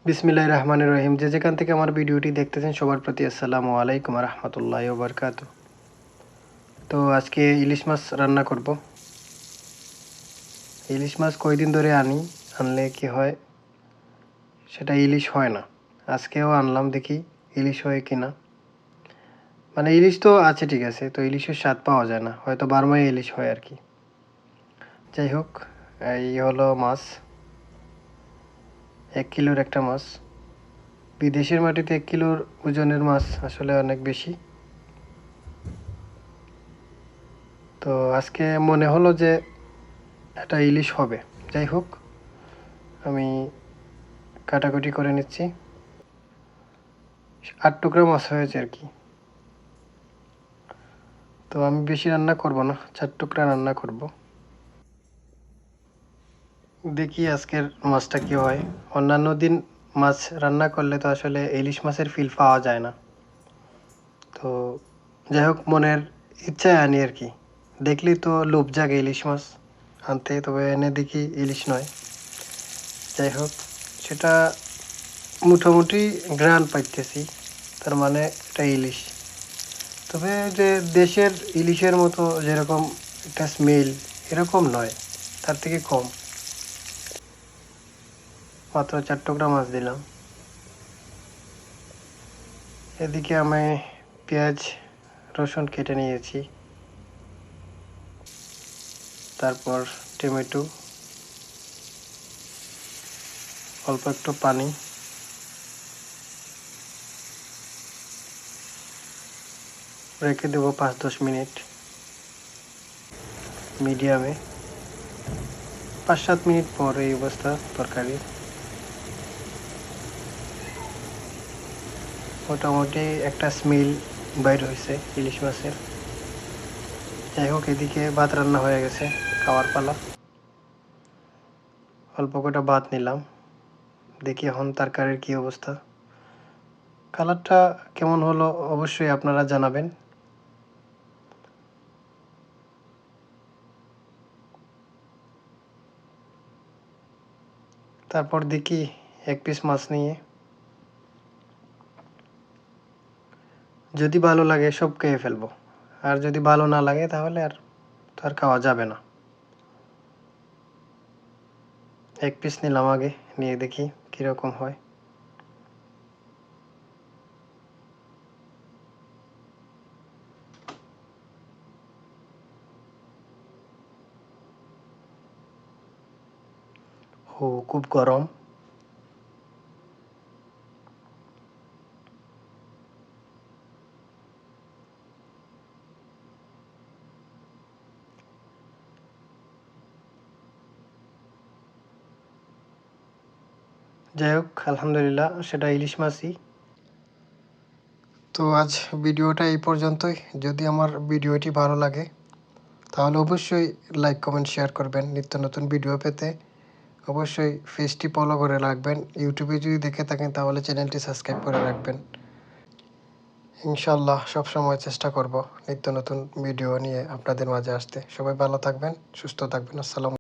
বিসমিল্লাহির রহমানির রহিম। যে যেখান থেকে আমার ভিডিওটি দেখতেছেন সবার প্রতি আসসালামু আলাইকুম রহমতুল্লাহি ওয়া বারাকাতুহু। তো আজকে ইলিশ মাছ রান্না করব। ইলিশ মাছ কয়দিন ধরে আনলে কি হয় সেটা ইলিশ হয় না। আজকেও আনলাম, দেখি ইলিশ হয় কিনা। মানে ইলিশ তো আছে, ঠিক আছে, তো ইলিশের স্বাদ পাওয়া যায় না, হয়তো বারমাই ইলিশ হয় আর কি। যাই হোক, এই হলো মাছ, 1 কিলোর একটা মাছ। বিদেশের মাটিতে 1 কিলোর ওজনের মাছ আসলে অনেক বেশি। তো আজকে মনে হলো যে এটা ইলিশ হবে। যাই হোক, আমি কাটাকুটি করে নিচ্ছি। 8 টুকরা মাছ হয়েছে আর কি। তো আমি বেশি রান্না করব না, 4 টুকরা রান্না করব। দেখি আজকের মাছটা কি হয়। অন্যান্য দিন মাছ রান্না করলে তো আসলে ইলিশ মাছের ফিল পাওয়া যায় না। তো যাই হোক, মনের ইচ্ছায় আনি আর কি। দেখলেই তো লোভ জাগে ইলিশ মাছ আনতে, তবে এনে দেখি ইলিশ নয়। যাই হোক, সেটা মোটামুটি ঘ্রাণ পাইতেছি, তার মানে এটা ইলিশ। তবে যে দেশের ইলিশের মতো যেরকম একটা স্মেল, এরকম নয়, তার থেকে কম। মাত্র 4 টুকরা মাছ দিলাম। এদিকে আমি পেঁয়াজ রসুন কেটে নিয়েছি, তারপর টমেটো, অল্প একটু পানি, রেখে দেবো 5-10 মিনিট মিডিয়ামে। 5-7 মিনিট পর এই অবস্থা তরকারি। মোটামুটি একটা স্মেল বাইর হয়েছে ইলিশ মাছের। যাই হোক, এদিকে ভাত রান্না হয়ে গেছে, খাওয়ার পালা। অল্প কটা ভাত নিলাম, দেখি এখন তরকারির কী অবস্থা। কালারটা কেমন হলো অবশ্যই আপনারা জানাবেন। তারপর দেখি 1 পিস মাছ নিয়ে, যদি ভালো লাগে সব খেয়ে ফেলবো, আর যদি ভালো না লাগে তাহলে আর খাওয়া যাবে না। 1 পিস নিলাম আগে, নিয়ে দেখি কীরকম হয়। ও, খুব গরম। যাই হোক, আলহামদুলিল্লাহ, সেটা ইলিশ মাছই। তো আজ ভিডিওটা এই পর্যন্তই। যদি আমার ভিডিওটি ভালো লাগে তাহলে অবশ্যই লাইক কমেন্ট শেয়ার করবেন। নিত্য নতুন ভিডিও পেতে অবশ্যই পেজটি ফলো করে রাখবেন। ইউটিউবে যদি দেখে থাকেন তাহলে চ্যানেলটি সাবস্ক্রাইব করে রাখবেন। ইনশাল্লাহ সবসময় চেষ্টা করব নিত্য নতুন ভিডিও নিয়ে আপনাদের মাঝে আসতে। সবাই ভালো থাকবেন, সুস্থ থাকবেন। আসসালামু